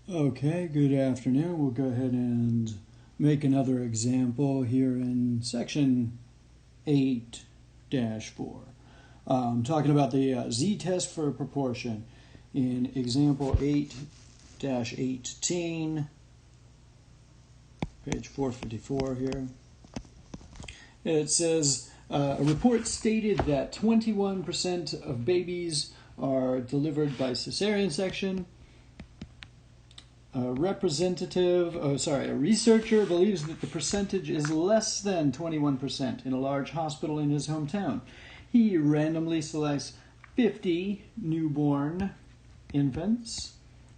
Okay, good afternoon. We'll go ahead and make another example here in section 8-4. Talking about the z-test for proportion. In example 8-18, page 454 here, it says, a report stated that 21% of babies are delivered by cesarean section. A researcher believes that the percentage is less than 21% in a large hospital in his hometown. He randomly selects 50 newborn infants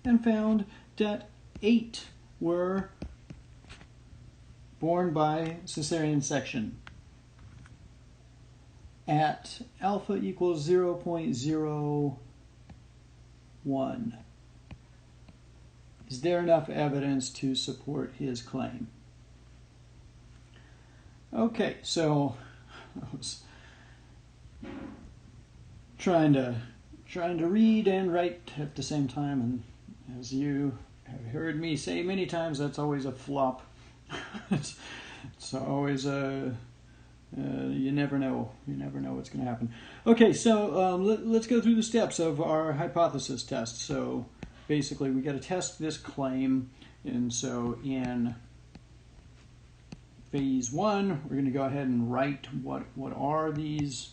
and found that 8 were born by cesarean section at alpha equals 0.01. Is there enough evidence to support his claim? Okay, so I was trying to read and write at the same time, and as you have heard me say many times, that's always a flop. It's always a you never know what's going to happen. Okay, so let's go through the steps of our hypothesis test. So basically, we got to test this claim, and so in phase 1, we're going to go ahead and write what are these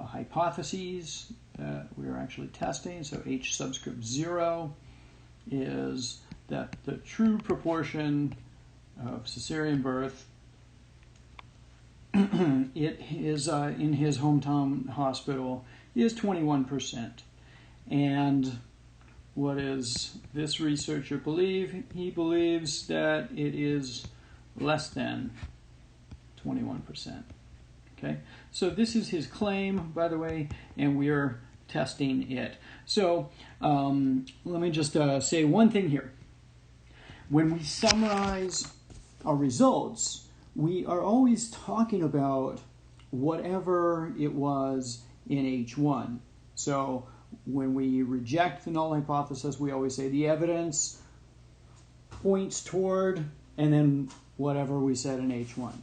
hypotheses that we're actually testing. So H subscript 0 is that the true proportion of cesarean birth it is in his hometown hospital is 21%, and what does this researcher believe? He believes that it is less than 21%. Okay, so this is his claim, by the way, and we're testing it. So let me just say one thing here. When we summarize our results, we are always talking about whatever it was in H1. So when we reject the null hypothesis, we always say the evidence points toward, and then whatever we said in H1.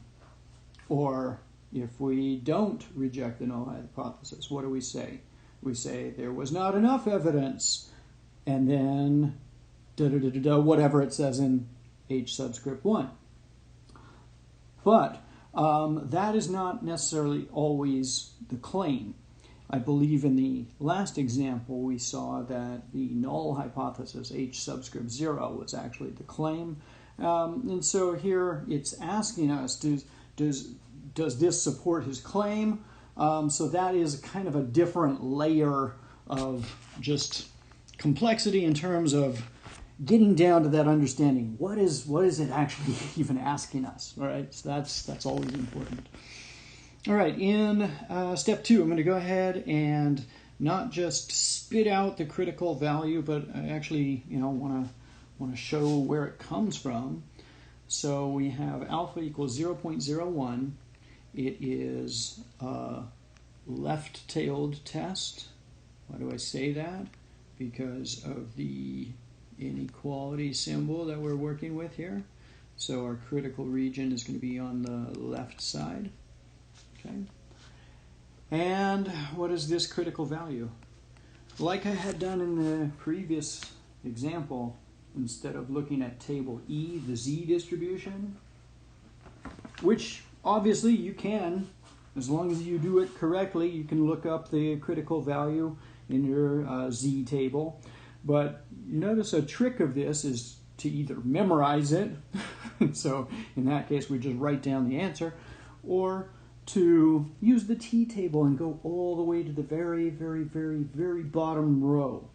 Or if we don't reject the null hypothesis, what do we say? We say there was not enough evidence, and then whatever it says in H subscript 1. But that is not necessarily always the claim. I believe in the last example we saw that the null hypothesis, H subscript 0, was actually the claim. And so here it's asking us, does this support his claim? So that is kind of a different layer of just complexity in terms of getting down to that understanding. What is it actually even asking us? All right, so that's always important. All right, in step 2, I'm going to go ahead and not just spit out the critical value, but I actually, want to show where it comes from. So we have alpha equals 0.01. It is a left-tailed test. Why do I say that? Because of the inequality symbol that we're working with here. So our critical region is going to be on the left side. Okay. And what is this critical value? Like I had done in the previous example, instead of looking at table E, the Z distribution, which obviously you can, as long as you do it correctly, you can look up the critical value in your Z table. But you notice a trick of this is to either memorize it, so in that case we just write down the answer, or to use the T-table and go all the way to the very, very, very, very bottom row.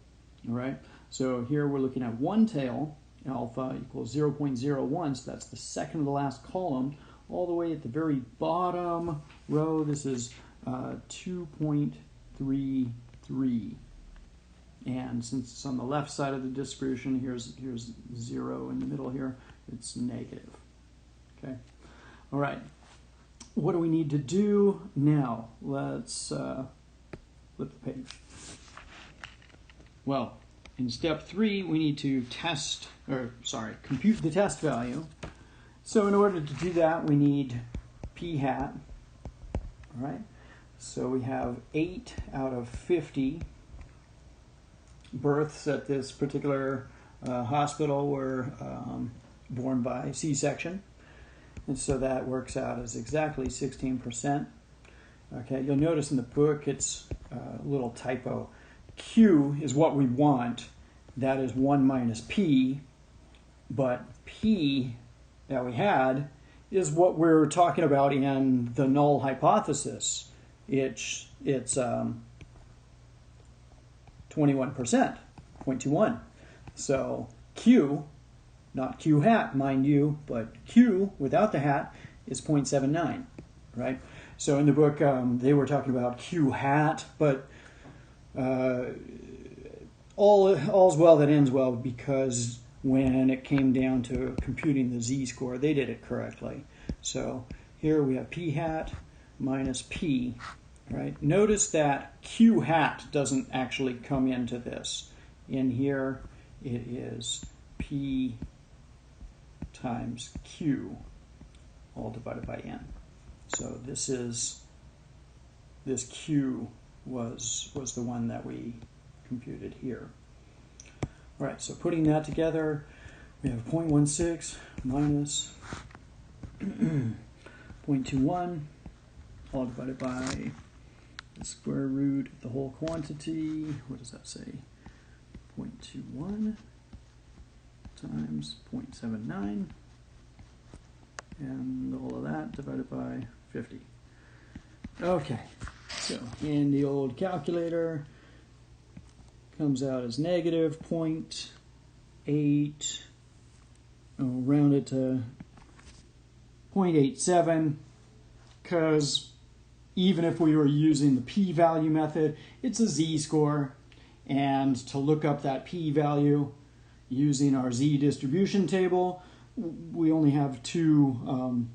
All right, so here we're looking at one tail, alpha equals 0.01, so that's the second to last column, all the way at the very bottom row. This is 2.33. And since it's on the left side of the distribution, here's 0 in the middle here, it's negative. Okay, all right. What do we need to do now? Let's flip the page. Well, in step 3, we need to compute the test value. So in order to do that, we need p hat. All right. So we have 8 out of 50 births at this particular hospital were born by C-section. And so that works out as exactly 16%. Okay, you'll notice in the book it's a little typo. Q is what we want. That is 1 minus P. But P that we had is what we're talking about in the null hypothesis. It's 21%, 0.21. So Q, not Q hat, mind you, but Q without the hat is 0.79, right? So in the book, they were talking about Q hat, but all's well that ends well, because when it came down to computing the z-score, they did it correctly. So here we have p hat minus p, right? Notice that q hat doesn't actually come into this. In here, it is p times q, all divided by n. So this q was the one that we computed here. All right, so putting that together, we have 0.16 minus 0.21, all divided by the square root of the whole quantity. What does that say? 0.21 times 0.79, and all of that divided by 50. Okay, so in the old calculator, comes out as negative 0.8, I'll round it to 0.87, because even if we were using the p-value method, it's a z-score, and to look up that p-value using our z-distribution table, we only have two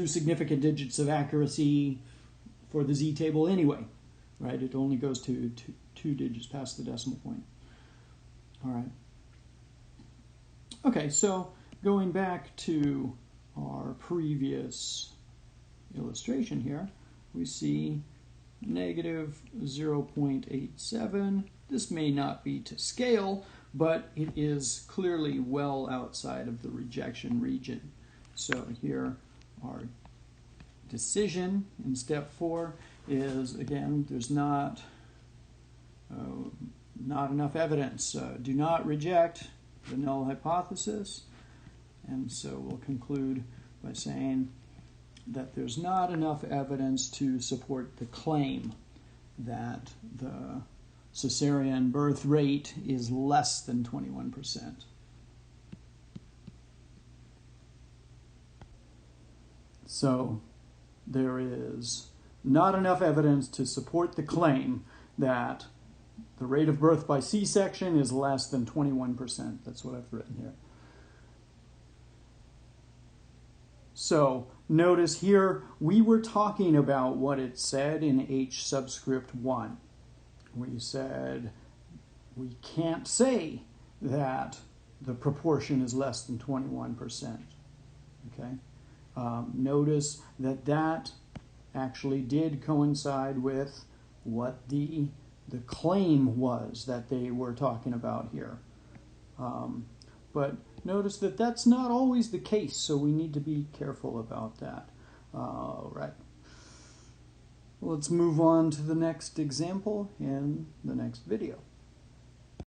significant digits of accuracy for the z-table anyway, right? It only goes to two digits past the decimal point. All right. Okay, so going back to our previous illustration here, we see negative 0.87. This may not be to scale, but it is clearly well outside of the rejection region. So here our decision in step 4 is, again, there's not enough evidence. Do not reject the null hypothesis. And so we'll conclude by saying that there's not enough evidence to support the claim that the cesarean birth rate is less than 21%. So there is not enough evidence to support the claim that the rate of birth by C-section is less than 21%. That's what I've written here. So notice here, we were talking about what it said in H subscript 1. We said we can't say that the proportion is less than 21%. Okay? Notice that that actually did coincide with what the claim was that they were talking about here. But notice that that's not always the case, so we need to be careful about that. All right. Let's move on to the next example in the next video.